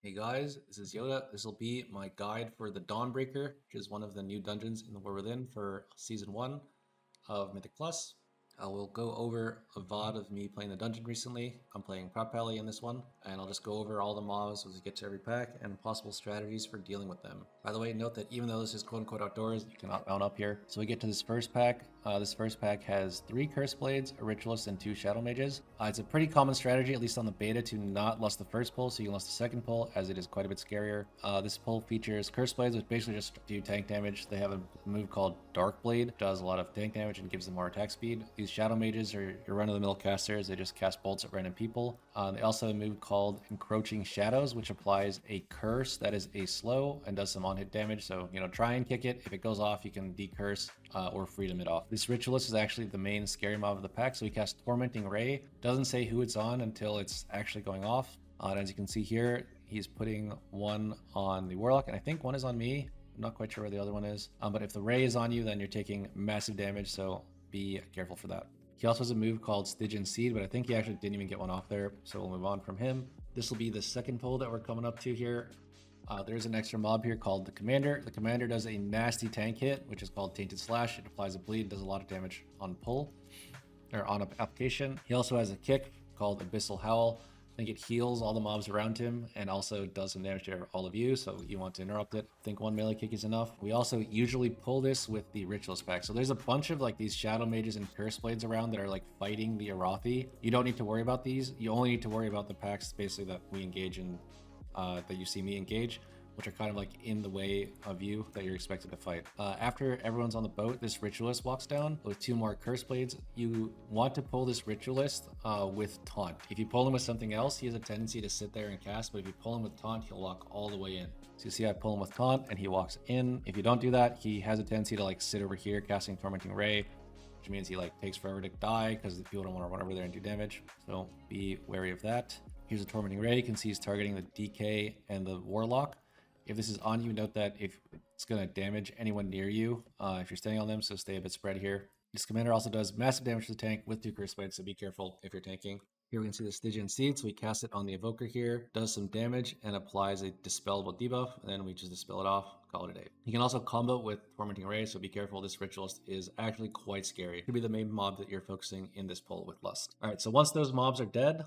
Hey guys, this is Yoda. This will be my guide for the Dawnbreaker, which is one of the new dungeons in the War Within for Season 1 of Mythic Plus. I will go over a VOD of me playing the dungeon recently. I'm playing Prop Pally in this one, and I'll just go over all the mobs as we get to every pack and possible strategies for dealing with them. By the way, note that even though this is quote-unquote outdoors, you cannot mount up here. So we get to this first pack. This first pack has 3 Curse Blades, a Ritualist, and 2 Shadow Mages. It's a pretty common strategy, at least on the beta, to not lust the first pull, so you can lust the second pull, as it is quite a bit scarier. This pull features Curse Blades, which basically just do tank damage. They have a move called Dark Blade, does a lot of tank damage and gives them more attack speed. These Shadow Mages are your run-of-the-mill casters. They just cast bolts at random people. They also have a move called Encroaching Shadows, which applies a curse that is a slow and does some on-hit damage. So, try and kick it. If it goes off, you can decurse or freedom it off. This Ritualist is actually the main scary mob of the pack, so we cast Tormenting Ray. Doesn't say who it's on until it's actually going off. And as you can see here, he's putting one on the Warlock, and I think one is on me. I'm not quite sure where the other one is. But if the Ray is on you, then you're taking massive damage, so be careful for that. He also has a move called Stygian Seed, but I think he actually didn't even get one off there, so we'll move on from him. This will be the second pull that we're coming up to here. There's an extra mob here called the Commander. The Commander does a nasty tank hit, which is called Tainted Slash. It applies a bleed, does a lot of damage on pull, or on application. He also has a kick called Abyssal Howl. I think it heals all the mobs around him and also does some damage to all of you, so you want to interrupt it. I think one melee kick is enough. We also usually pull this with the Ritualist pack. So there's a bunch of like these Shadow Mages and Curse Blades around that are like fighting the Arathi. You don't need to worry about these. You only need to worry about the packs basically that we engage in, that you see me engage, which are kind of like in the way of you that you're expected to fight. After everyone's on the boat, this Ritualist walks down with 2 more Curse Blades. You want to pull this Ritualist with Taunt. If you pull him with something else, he has a tendency to sit there and cast, but if you pull him with Taunt, he'll walk all the way in. So you see I pull him with Taunt and he walks in. If you don't do that, he has a tendency to like sit over here casting Tormenting Ray, which means he like takes forever to die because the people don't want to run over there and do damage. So be wary of that. Here's a Tormenting Ray. You can see he's targeting the DK and the Warlock. If this is on you, note that if it's going to damage anyone near you, if you're standing on them, so stay a bit spread here. This Commander also does massive damage to the tank with 2 Curse Blades, so be careful if you're tanking. Here we can see the Stygian Seed, so we cast it on the Evoker here, does some damage, and applies a Dispellable debuff, and then we just dispel it off, call it a day. You can also combo with Tormenting Ray, so be careful. This Ritualist is actually quite scary. It could be the main mob that you're focusing in this pull with Lust. Alright, so once those mobs are dead,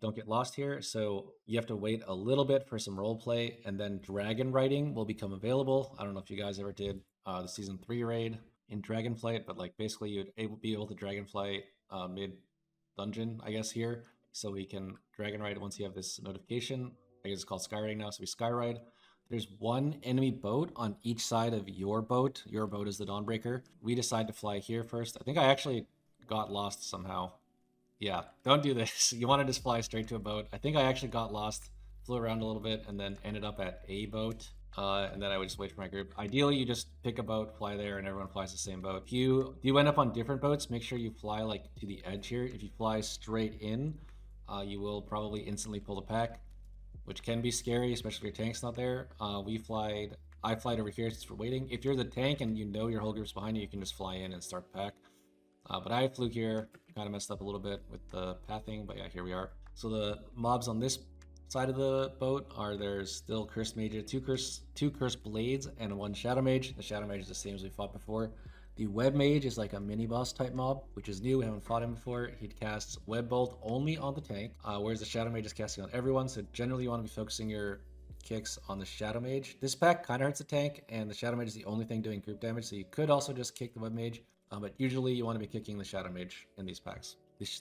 don't get lost here, so you have to wait a little bit for some roleplay, and then Dragon Riding will become available. I don't know if you guys ever did the Season 3 raid in Dragonflight, but like basically you'd be able to Dragonflight mid-dungeon, I guess, here. So we can Dragon Ride once you have this notification. I guess it's called Sky Riding now, so we Sky Ride. There's one enemy boat on each side of your boat. Your boat is the Dawnbreaker. We decide to fly here first. I think I actually got lost somehow. Yeah, don't do this. You want to just fly straight to a boat. I think I actually got lost, flew around a little bit, and then ended up at a boat. And then I would just wait for my group. Ideally, you just pick a boat, fly there, and everyone flies the same boat. If you end up on different boats, make sure you fly like to the edge here. If you fly straight in, you will probably instantly pull the pack, which can be scary, especially if your tank's not there. I flied over here since we're waiting. If you're the tank and you know your whole group's behind you, you can just fly in and start the pack. But I flew here, kind of messed up a little bit with the pathing, but yeah, here we are. So the mobs on this side of the boat there's still Cursed Mage, two Cursed Blades, and 1 Shadow Mage. The Shadow Mage is the same as we fought before. The Web Mage is like a mini boss type mob, which is new. We haven't fought him before. He casts Web Bolt only on the tank, whereas the Shadow Mage is casting on everyone. So generally you want to be focusing your kicks on the Shadow Mage. This pack kind of hurts the tank, and the Shadow Mage is the only thing doing group damage, so you could also just kick the Web Mage, but usually you want to be kicking the Shadow Mage in these packs.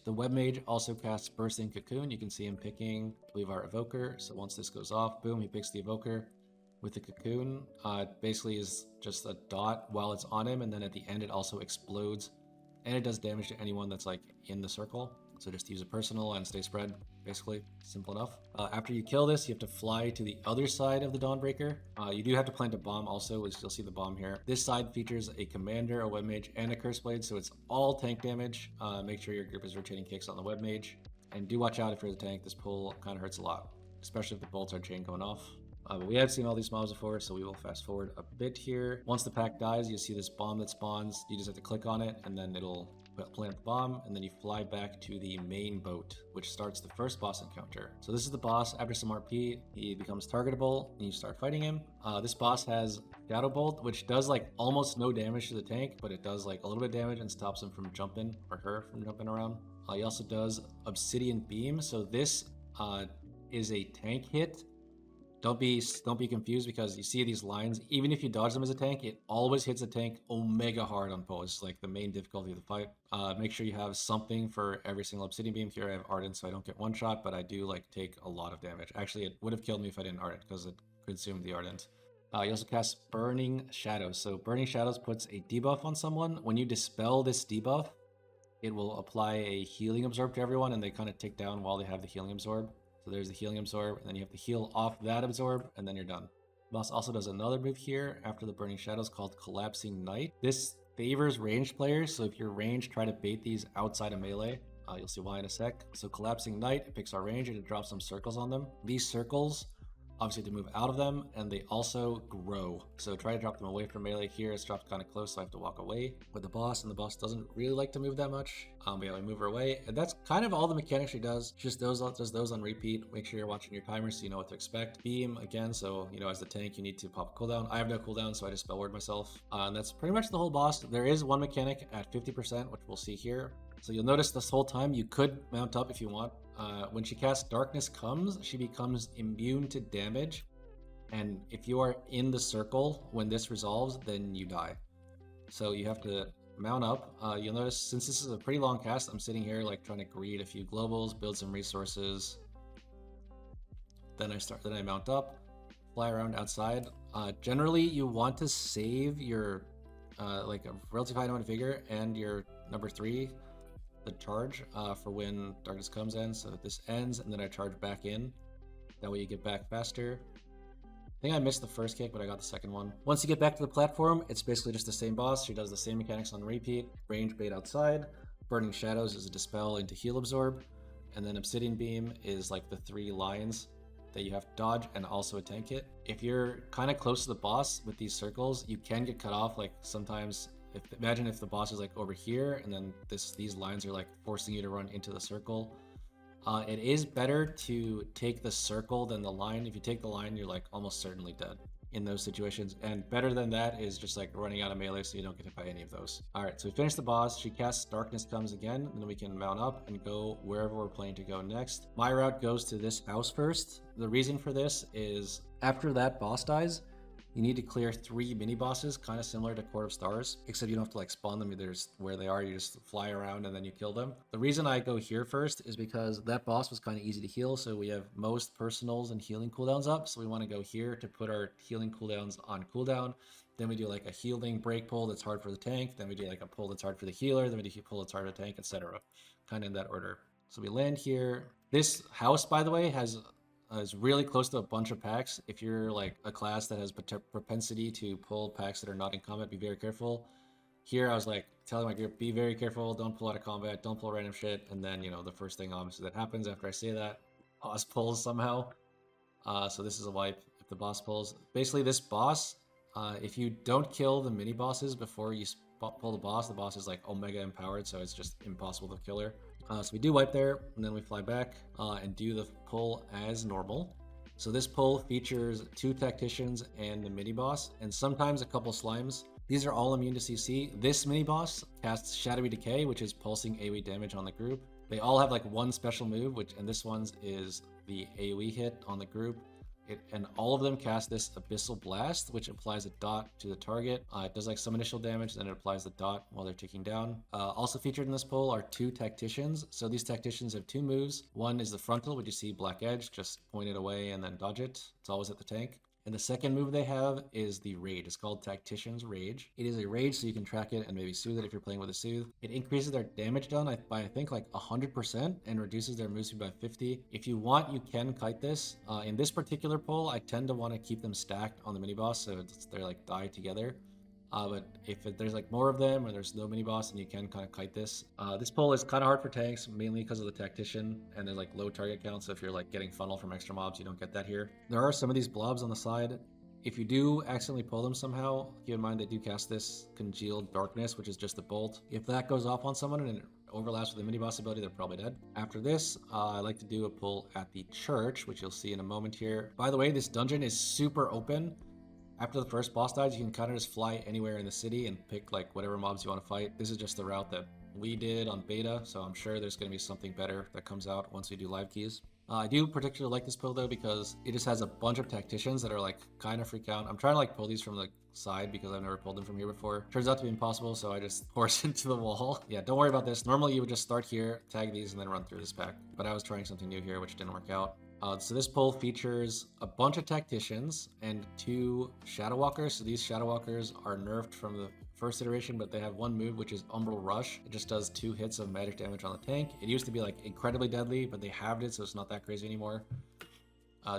The Web Mage also casts Bursting Cocoon. You can see him picking, I believe, our Evoker. So once this goes off, boom, he picks the Evoker with the Cocoon. It basically is just a dot while it's on him, and then at the end it also explodes, and it does damage to anyone that's like in the circle. So just use a personal and stay spread, basically. Simple enough. After you kill this, you have to fly to the other side of the Dawnbreaker. You do have to plant a bomb also, which you'll see the bomb here. This side features a Commander, a Web Mage, and a Curse Blade, so it's all tank damage. Make sure your group is rotating kicks on the Web Mage. And do watch out if you're the tank. This pull kind of hurts a lot, especially if the bolts are chain going off. But we have seen all these mobs before, so we will fast forward a bit here. Once the pack dies, you'll see this bomb that spawns. You just have to click on it, and then it'll plant the bomb, and then you fly back to the main boat, which starts the first boss encounter. So this is the boss. After some RP, he becomes targetable, and you start fighting him. This boss has Shadow Bolt, which does like almost no damage to the tank, but it does like a little bit of damage and stops him from jumping, or her from jumping around. He also does Obsidian Beam. So this is a tank hit. Don't be confused, because you see these lines. Even if you dodge them as a tank, it always hits a tank omega hard on pull. It's like the main difficulty of the fight. Make sure you have something for every single Obsidian Beam. Here I have Ardent, so I don't get one shot, but I do like take a lot of damage. Actually, it would have killed me if I didn't Ardent, because it consumed the Ardent. You also cast Burning Shadows. So Burning Shadows puts a debuff on someone. When you dispel this debuff, it will apply a healing absorb to everyone, and they kind of tick down while they have the healing absorb. So there's the healing absorb, and then you have to heal off that absorb, and then you're done. Boss also does another move here after the Burning Shadows called Collapsing Night. This favors ranged players, so if you're ranged, try to bait these outside of melee. You'll see why in a sec. So Collapsing Night, it picks our range and it drops some circles on them. These circles, obviously to move out of them, and they also grow. So try to drop them away from melee. Here it's dropped kind of close, so I have to walk away with the boss, and the boss doesn't really like to move that much. But yeah, we move her away, and that's kind of all the mechanics she does. Just does those on repeat. Make sure you're watching your timers so you know what to expect. Beam again, so you know as the tank you need to pop a cooldown. I have no cooldown, so I just spell word myself. And that's pretty much the whole boss. There is one mechanic at 50%, which we'll see here. So you'll notice this whole time you could mount up if you want. When she casts Darkness Comes, she becomes immune to damage. And if you are in the circle when this resolves, then you die. So you have to mount up. You'll notice since this is a pretty long cast, I'm sitting here like trying to greed a few globals, build some resources. Then I mount up, fly around outside. Generally, you want to save your like a relatively high amount of vigor and your number 3, the charge, for when darkness comes in. So this ends, and then I charge back in. That way you get back faster. I think I missed the first kick, but I got the second one. Once you get back to the platform, it's basically just the same boss. She does the same mechanics on repeat. Range bait outside. Burning Shadows is a dispel into heal absorb. And then Obsidian Beam is like the 3 lines that you have to dodge, and also a tank hit. If you're kind of close to the boss with these circles, you can get cut off. Like sometimes, imagine if the boss is like over here, and then these lines are like forcing you to run into the circle. It is better to take the circle than the line. If you take the line, you're like almost certainly dead in those situations. And better than that is just like running out of melee so you don't get hit by any of those. All right, so we finished the boss. She casts Darkness Comes again, and then we can mount up and go wherever we're planning to go next. My route goes to this house first. The reason for this is after that boss dies, you need to clear 3 mini bosses, kind of similar to Court of Stars, except you don't have to like spawn them. There's where they are, you just fly around and then you kill them. The reason I go here first is because that boss was kind of easy to heal, so we have most personals and healing cooldowns up, so we want to go here to put our healing cooldowns on cooldown. Then we do like a healing break pull that's hard for the tank, then we do like a pull that's hard for the healer, then we do a pull that's hard for the tank, etc. Kind of in that order. So we land here. This house, by the way, is really close to a bunch of packs. If you're like a class that has propensity to pull packs that are not in combat, be very careful. Here I was like telling my group, be very careful, don't pull out of combat, don't pull random shit. And then, you know, the first thing obviously that happens after I say that, boss pulls somehow. So this is a wipe if the boss pulls. Basically this boss, if you don't kill the mini bosses before you pull the boss is like omega empowered, so it's just impossible to kill her. So we do wipe there, and then we fly back and do the pull as normal. So this pull features 2 tacticians and a mini boss, and sometimes a couple slimes. These are all immune to CC. This mini boss casts Shadowy Decay, which is pulsing AoE damage on the group. They all have like one special move, and this one's is the AoE hit on the group. And all of them cast this Abyssal Blast, which applies a dot to the target. It does like some initial damage, then it applies the dot while they're ticking down. Also featured in this pull are 2 tacticians. So these tacticians have 2 moves. One is the frontal, which you see black edge, just point it away and then dodge it. It's always at the tank. And the second move they have is the Rage. It's called Tactician's Rage. It is a rage, so you can track it and maybe soothe it if you're playing with a soothe. It increases their damage done by I think like 100% and reduces their move speed by 50. If you want, you can kite this. In this particular pull, I tend to want to keep them stacked on the mini boss, so they're like die together. But if there's like more of them or there's no mini boss, then you can kind of kite this. This pull is kind of hard for tanks, mainly because of the tactician and there's like low target count. So if you're like getting funnel from extra mobs, you don't get that here. There are some of these blobs on the side. If you do accidentally pull them somehow, keep in mind they do cast this Congealed Darkness, which is just a bolt. If that goes off on someone and it overlaps with the mini boss ability, they're probably dead. After this, I like to do a pull at the church, which you'll see in a moment here. By the way, this dungeon is super open. After the first boss dies, you can kind of just fly anywhere in the city and pick like whatever mobs you want to fight. This is just the route that we did on beta, so I'm sure there's going to be something better that comes out once we do live keys. I do particularly like this pull though because it just has a bunch of tacticians that are like kind of freak out. I'm trying to like pull these from the side because I've never pulled them from here before. Turns out to be impossible, so I just force into the wall. Yeah, don't worry about this. Normally you would just start here, tag these, and then run through this pack. But I was trying something new here, which didn't work out. So this pull features a bunch of tacticians and 2 shadow walkers. So these shadow walkers are nerfed from the first iteration, but they have one move, which is Umbral Rush. It just does 2 hits of magic damage on the tank. It used to be like incredibly deadly, but they halved it, so it's not that crazy anymore.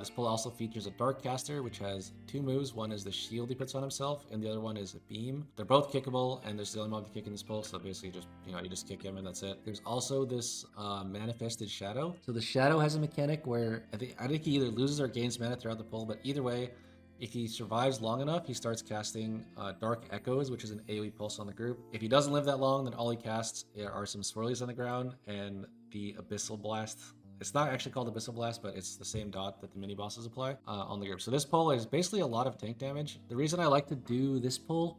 This pull also features a Dark Caster, which has 2 moves. One is the shield he puts on himself, and the other one is a beam. They're both kickable, and there's the only mob to kick in this pull, so basically just, you just kick him and that's it. There's also this Manifested Shadow. So the Shadow has a mechanic where I think he either loses or gains mana throughout the pull, but either way, if he survives long enough, he starts casting Dark Echoes, which is an AoE pulse on the group. If he doesn't live that long, then all he casts are some swirlies on the ground and the Abyssal Blast. It's not actually called Abyssal Blast, but it's the same dot that the mini bosses apply on the group. So this pull is basically a lot of tank damage. The reason I like to do this pull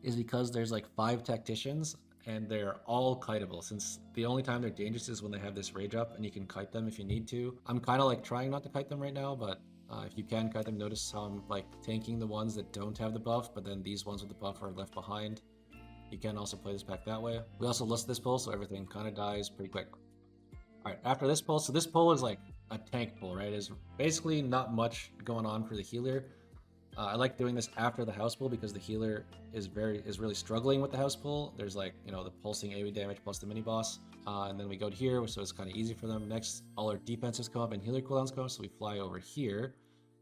is because there's like 5 tacticians and they're all kiteable, since the only time they're dangerous is when they have this rage up and you can kite them if you need to. I'm kind of like trying not to kite them right now, but if you can kite them, notice how I'm like tanking the ones that don't have the buff, but then these ones with the buff are left behind. You can also play this pack that way. We also list this pull, so everything kind of dies pretty quick. Alright, after this pull, so this pull is like a tank pull, right? There's basically not much going on for the healer. I like doing this after the house pull because the healer is really struggling with the house pull. There's like, the pulsing AoE damage plus the mini boss. And then we go to here, so it's kind of easy for them. Next, all our defenses come up and healer cooldowns come up, so we fly over here.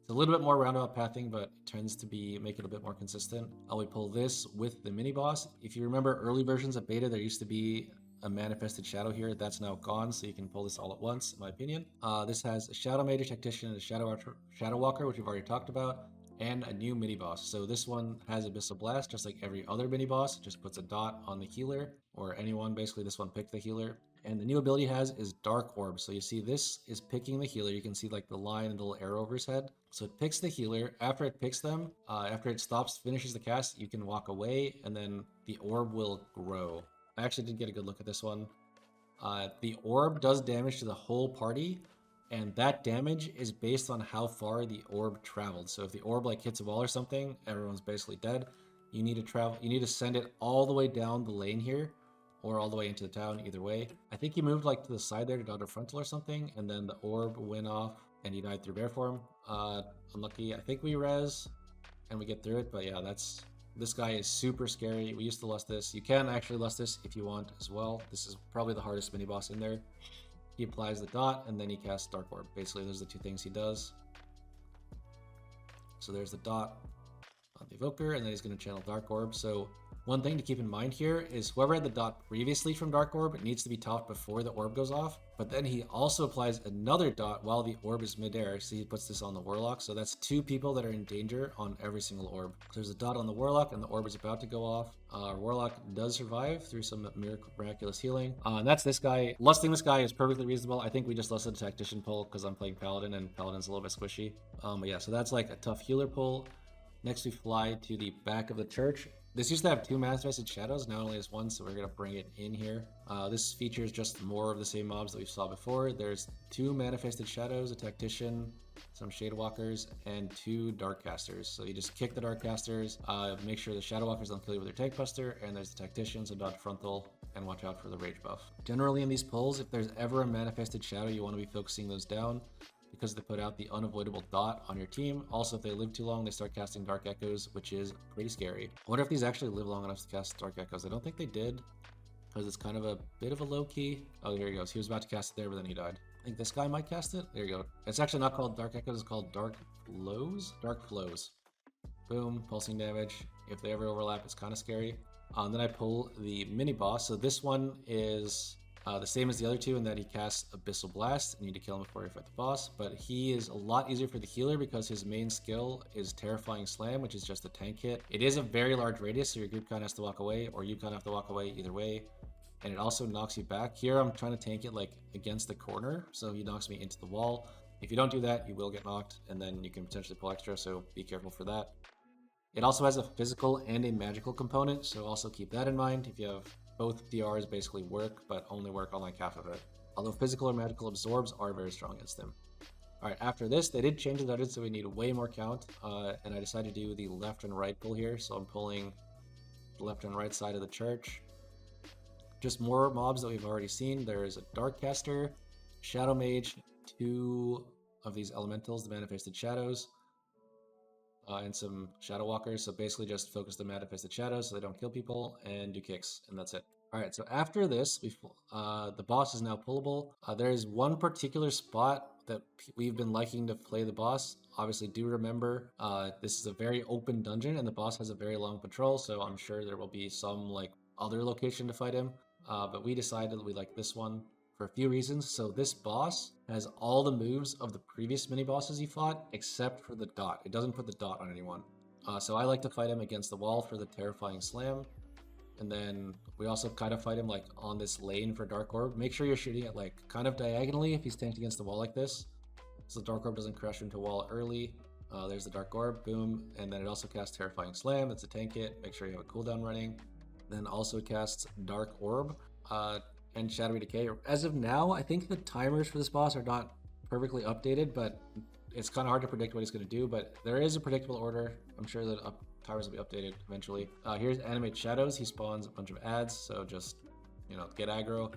It's a little bit more roundabout pathing, but it tends to make it a bit more consistent. We pull this with the mini boss. If you remember early versions of beta, there used to be a Manifested Shadow here. That's now gone, so you can pull this all at once, in my opinion. This has a Shadow Mage, Tactician, and a Shadow Walker, which we've already talked about, and a new mini boss. So this one has Abyssal Blast, just like every other mini boss. It just puts a dot on the healer, or anyone. Basically, this one picked the healer. And the new ability has is Dark Orb. So you see this is picking the healer. You can see like the line and the little arrow over his head. So it picks the healer. After it picks them, after it finishes the cast, you can walk away, and then the orb will grow. I actually did get a good look at this one. The orb does damage to the whole party, and that damage is based on how far the orb traveled. So if the orb like hits a wall or something, everyone's basically dead. You need to send it all the way down the lane here, or all the way into the town, either way. I think he moved like to the side there to dodge a frontal or something, and then the orb went off and he died through bear form. Unlucky. I think we res and we get through it, but yeah, this guy is super scary. We used to lust this. You can actually lust this if you want as well. This is probably the hardest mini boss in there. He applies the dot and then he casts Dark Orb. Basically, those are the 2 things he does. So there's the dot on the Evoker, and then he's going to channel Dark Orb. So one thing to keep in mind here is whoever had the dot previously from Dark Orb, it needs to be topped before the orb goes off. But then he also applies another dot while the orb is midair. So he puts this on the Warlock. So that's 2 people that are in danger on every single orb. So there's a dot on the Warlock and the orb is about to go off. Our Warlock does survive through some miraculous healing. And that's this guy. Lusting this guy is perfectly reasonable. I think we just lusted a Tactician pull because I'm playing Paladin and Paladin's a little bit squishy. But yeah, so that's like a tough healer pull. Next we fly to the back of the church. This used to have 2 Manifested Shadows, now only has 1, so we're going to bring it in here. This features just more of the same mobs that we saw before. There's 2 Manifested Shadows, a Tactician, some Shade Walkers, and 2 Dark Casters. So you just kick the Dark Casters, make sure the Shadow Walkers don't kill you with their Tank Buster, and there's the Tactician, so dodge frontal, and watch out for the Rage buff. Generally in these pulls, if there's ever a Manifested Shadow, you want to be focusing those down, because they put out the unavoidable dot on your team. Also, if they live too long, they start casting Dark Echoes, which is pretty scary. I wonder if these actually live long enough to cast Dark Echoes. I don't think they did, because it's kind of a bit of a low key. Oh, there he goes. He was about to cast it there, but then he died. I think this guy might cast it. There you go. It's actually not called Dark Echoes, it's called Dark Flows? Dark Flows. Boom, pulsing damage. If they ever overlap, it's kind of scary. Then I pull the mini boss. So this one is The same as the other two in that he casts Abyssal Blast. You need to kill him before you fight the boss, but he is a lot easier for the healer because his main skill is Terrifying Slam, which is just a tank hit. It is a very large radius, so your group kind of has to walk away, or you kind of have to walk away either way. And it also knocks you back. Here I'm trying to tank it like against the corner, so he knocks me into the wall. If you don't do that, you will get knocked, and then you can potentially pull extra, so be careful for that. It also has a physical and a magical component, so also keep that in mind. If you have both DRs basically work, but only work on like half of it. Although physical or magical absorbs are very strong against them. Alright, after this, they did change the dungeon, so we need way more count, and I decided to do the left and right pull here, so I'm pulling the left and right side of the church. Just more mobs that we've already seen. There is a Dark Caster, Shadow Mage, 2 of these elementals, the Manifested Shadows, and some Shadow Walkers. So basically just focus the Manifested Shadows so they don't kill people, and do kicks, and that's it. Alright, so after this, the boss is now pullable. There is one particular spot that we've been liking to play the boss. Obviously, do remember, this is a very open dungeon, and the boss has a very long patrol, so I'm sure there will be some like other location to fight him. But we decided we like this one for a few reasons. So this boss has all the moves of the previous mini bosses he fought, except for the dot. It doesn't put the dot on anyone. So I like to fight him against the wall for the Terrifying Slam. And then we also kind of fight him like on this lane for Dark Orb. Make sure you're shooting it like kind of diagonally if he's tanked against the wall like this. So the Dark Orb doesn't crash into a wall early. There's the Dark Orb, boom. And then it also casts Terrifying Slam. That's a tank hit. Make sure you have a cooldown running. Then also casts Dark Orb and Shadowy Decay. As of now, I think the timers for this boss are not perfectly updated, but it's kind of hard to predict what he's going to do. But there is a predictable order. I'm sure that timers will be updated eventually. Here's Animate Shadows. He spawns a bunch of ads, so just, you know, get aggro.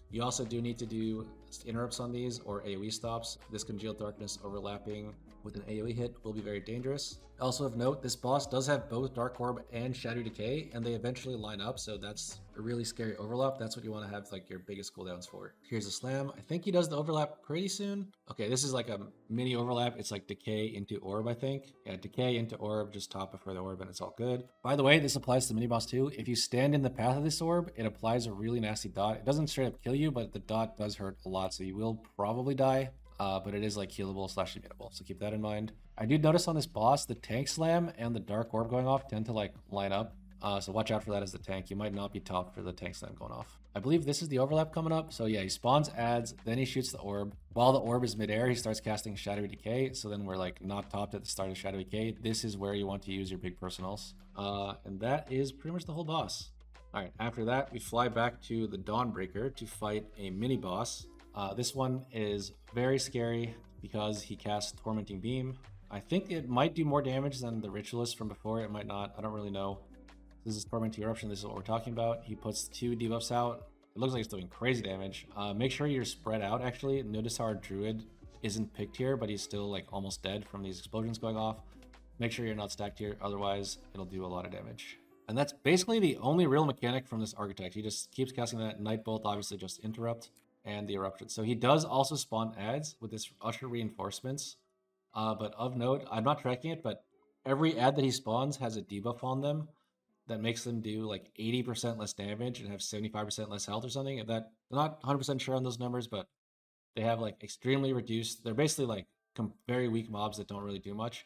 You also do need to do interrupts on these or AoE stops. This Congealed Darkness overlapping with an AoE hit will be very dangerous. Also of note, this boss does have both Dark Orb and Shadow Decay, and they eventually line up, so that's a really scary overlap. That's what you want to have like your biggest cooldowns for. Here's a slam. I think he does the overlap pretty soon. Okay, this is like a mini overlap. It's like Decay into Orb, I think. Yeah, Decay into Orb, just top before the Orb, and it's all good. By the way, this applies to the mini boss too. If you stand in the path of this orb, it applies a really nasty dot. It doesn't straight up kill you, but the dot does hurt a lot, so you will probably die. But it is like healable / immutable, so keep that in mind. I do notice on this boss, the tank slam and the Dark Orb going off tend to like line up. So watch out for that as the tank. You might not be topped for the tank slam going off. I believe this is the overlap coming up. So yeah, he spawns ads, then he shoots the orb. While the orb is midair, he starts casting Shadowy Decay. So then we're like not topped at the start of Shadowy Decay. This is where you want to use your big personals. And that is pretty much the whole boss. All right, after that, we fly back to the Dawnbreaker to fight a mini boss. This one is very scary because he casts Tormenting Beam. I think it might do more damage than the Ritualist from before. It might not. I don't really know. This is Tormenting Eruption. This is what we're talking about. He puts 2 debuffs out. It looks like it's doing crazy damage. Make sure you're spread out, actually. Notice how our Druid isn't picked here, but he's still like almost dead from these explosions going off. Make sure you're not stacked here. Otherwise, it'll do a lot of damage. And that's basically the only real mechanic from this Architect. He just keeps casting that. Night Bolt, obviously just interrupt, and the Eruption. So he does also spawn ads with this Usher Reinforcements. But of note, I'm not tracking it, but every ad that he spawns has a debuff on them that makes them do like 80% less damage and have 75% less health or something. And that, I'm not 100% sure on those numbers, but they have like extremely reduced. They're basically like very weak mobs that don't really do much.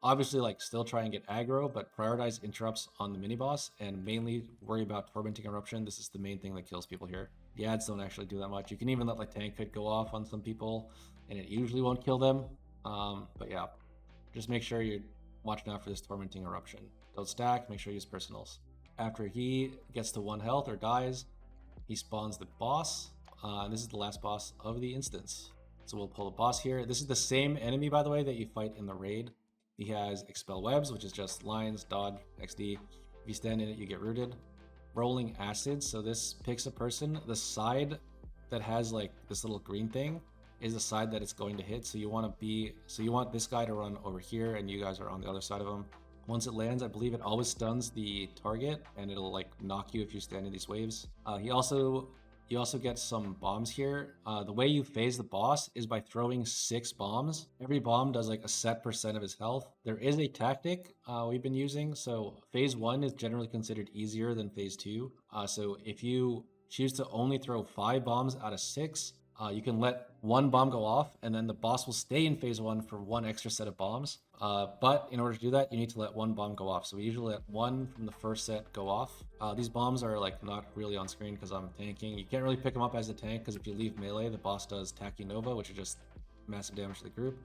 Obviously, like still try and get aggro, but prioritize interrupts on the mini boss and mainly worry about Tormenting Eruption. This is the main thing that kills people here. The ads don't actually do that much. You can even let like Tank Pit go off on some people, and it usually won't kill them. But yeah, just make sure you're watching out for this Tormenting Eruption. Don't stack, make sure you use personals. After he gets to 1 health or dies, he spawns the boss. And this is the last boss of the instance. So we'll pull the boss here. This is the same enemy, by the way, that you fight in the raid. He has Expel Webs, which is just lines, dodge, XD. If you stand in it, you get rooted. Rolling Acid, so this picks a person. The side that has like this little green thing is the side that it's going to hit. So you want this guy to run over here and you guys are on the other side of him. Once it lands, I believe it always stuns the target and it'll like knock you if you stand in these waves. You also get some bombs here. The way you phase the boss is by throwing 6 bombs. Every bomb does like a set % of his health. There is a tactic we've been using. So phase 1 is generally considered easier than phase 2. So if you choose to only throw 5 bombs out of 6. You can let 1 bomb go off, and then the boss will stay in phase 1 for 1 extra set of bombs. But in order to do that, you need to let 1 bomb go off. So we usually let 1 from the first set go off. These bombs are like not really on screen because I'm tanking. You can't really pick them up as a tank because if you leave melee, the boss does Tacky Nova, which is just massive damage to the group.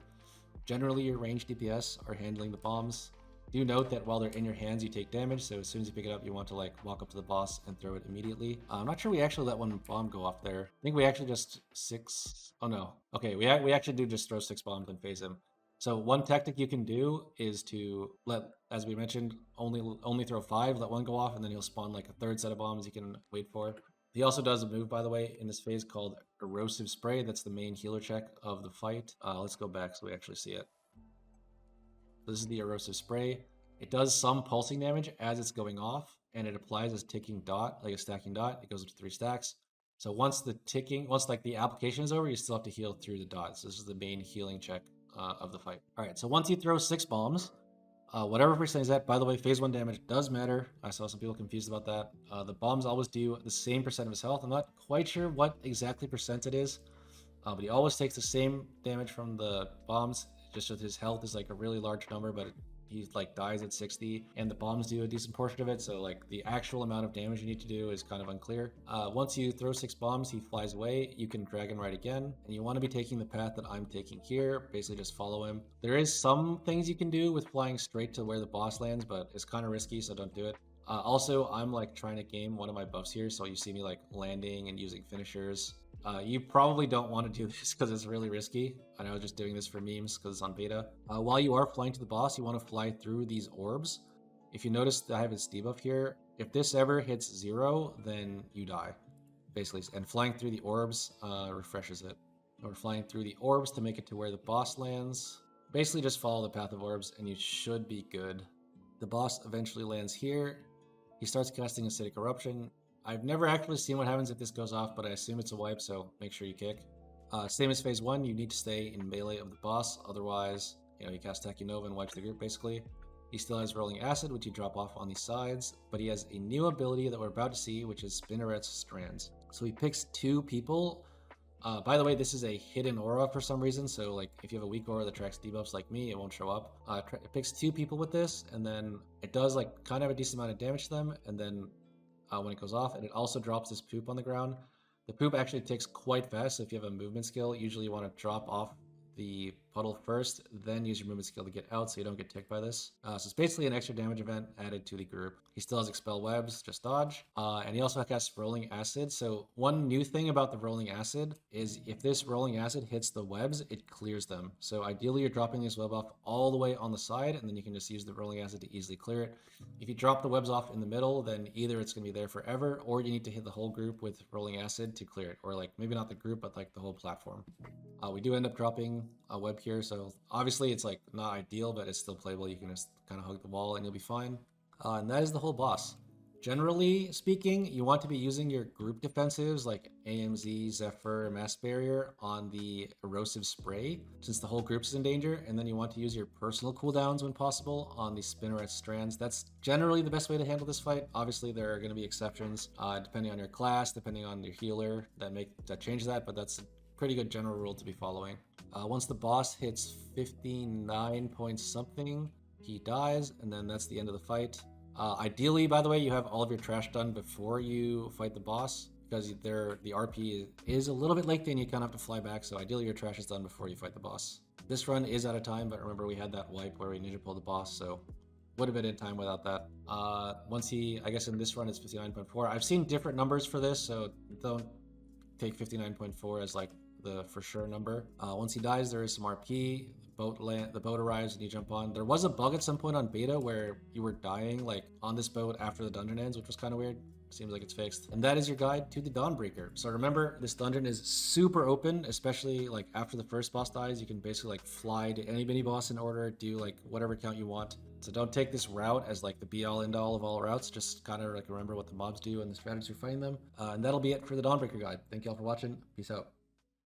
Generally, your ranged DPS are handling the bombs. Do note that while they're in your hands, you take damage, so as soon as you pick it up, you want to like walk up to the boss and throw it immediately. I'm not sure we actually let 1 bomb go off there. I think we actually just 6... Oh no. Okay, we actually do just throw 6 bombs and phase him. So one tactic you can do is to let, as we mentioned, only throw 5, let 1 go off, and then he'll spawn like a 3rd set of bombs you can wait for. He also does a move, by the way, in this phase called Erosive Spray. That's the main healer check of the fight. Let's go back so we actually see it. This is the Erosive Spray. It does some pulsing damage as it's going off, and it applies as ticking dot, like a stacking dot. It goes up to 3 stacks. So once like the application is over, you still have to heal through the dots. This is the main healing check of the fight. All right, so once you throw 6 bombs, whatever percent is at, by the way, phase 1 damage does matter. I saw some people confused about that. The bombs always do the same percent of his health. I'm not quite sure what exactly percent it is, but he always takes the same damage from the bombs. Just that his health is like a really large number, but he like dies at 60, and the bombs do a decent portion of it, so like the actual amount of damage you need to do is kind of unclear. Once you throw 6 bombs, he flies away. You can Dragon Ride again, and you want to be taking the path that I'm taking here. Basically just follow him. There is some things you can do with flying straight to where the boss lands, but it's kind of risky, so don't do it. Also, I'm like trying to game one of my buffs here, so you see me like landing and using finishers. You probably don't want to do this because it's really risky. I know, just doing this for memes because it's on beta. While you are flying to the boss, you want to fly through these orbs. If you notice that I have his debuff here, if this ever hits 0, then you die, basically. And flying through the orbs refreshes it. We're flying through the orbs to make it to where the boss lands. Basically just follow the path of orbs and you should be good. The boss eventually lands here. He starts casting Acidic Eruption. I've never actually seen what happens if this goes off, but I assume it's a wipe, so make sure you kick. Same as phase 1, you need to stay in melee of the boss, otherwise, he casts Tacky Nova and wipes the group, basically. He still has Rolling Acid, which you drop off on these sides, but he has a new ability that we're about to see, which is Spinneret's Strands. So he picks 2 people. By the way, this is a hidden aura for some reason, so like if you have a weak aura that tracks debuffs like me, it won't show up. It picks 2 people with this, and then it does like kind of have a decent amount of damage to them, and then when it goes off, and it also drops this poop on the ground. The poop actually ticks quite fast, so if you have a movement skill, usually you want to drop off the puddle first, then use your movement skill to get out so you don't get ticked by this. So it's basically an extra damage event added to the group. He still has Expel Webs, just dodge. And he also casts Rolling Acid. So one new thing about the Rolling Acid is if this Rolling Acid hits the webs, it clears them. So ideally you're dropping this web off all the way on the side, and then you can just use the Rolling Acid to easily clear it. If you drop the webs off in the middle, then either it's going to be there forever, or you need to hit the whole group with Rolling Acid to clear it. Or like maybe not the group, but like the whole platform. We do end up dropping a web here, so obviously it's like not ideal, but it's still playable. You can just kind of hug the wall and you'll be fine. And that is the whole boss. Generally speaking, you want to be using your group defensives like AMZ, Zephyr, Mass Barrier on the Erosive Spray, since the whole group's in danger, and then you want to use your personal cooldowns when possible on the Spinneret's Strands. That's generally the best way to handle this fight. Obviously, there are going to be exceptions, depending on your class, depending on your healer, that change that, but that's a pretty good general rule to be following. Once the boss hits 59 point something, he dies, and then that's the end of the fight. Ideally, by the way, you have all of your trash done before you fight the boss, because the RP is a little bit lengthy and you kind of have to fly back, so ideally your trash is done before you fight the boss. This run is out of time, but remember we had that wipe where we ninja pulled the boss, so would have been in time without that. I guess in this run it's 59.4. I've seen different numbers for this, so don't take 59.4 as like the for sure number. Once he dies, there is some RP. The boat arrives and you jump on. There was a bug at some point on beta where you were dying like on this boat after the dungeon ends, which was kind of weird. Seems like it's fixed. And that is your guide to the Dawnbreaker. So remember, this dungeon is super open, especially like after the first boss dies. You can basically like fly to any mini boss in order, do like whatever count you want. So don't take this route as like the be all end all of all routes. Just kind of like remember what the mobs do and the strategies for fighting them. And that'll be it for the Dawnbreaker guide. Thank you all for watching. Peace out.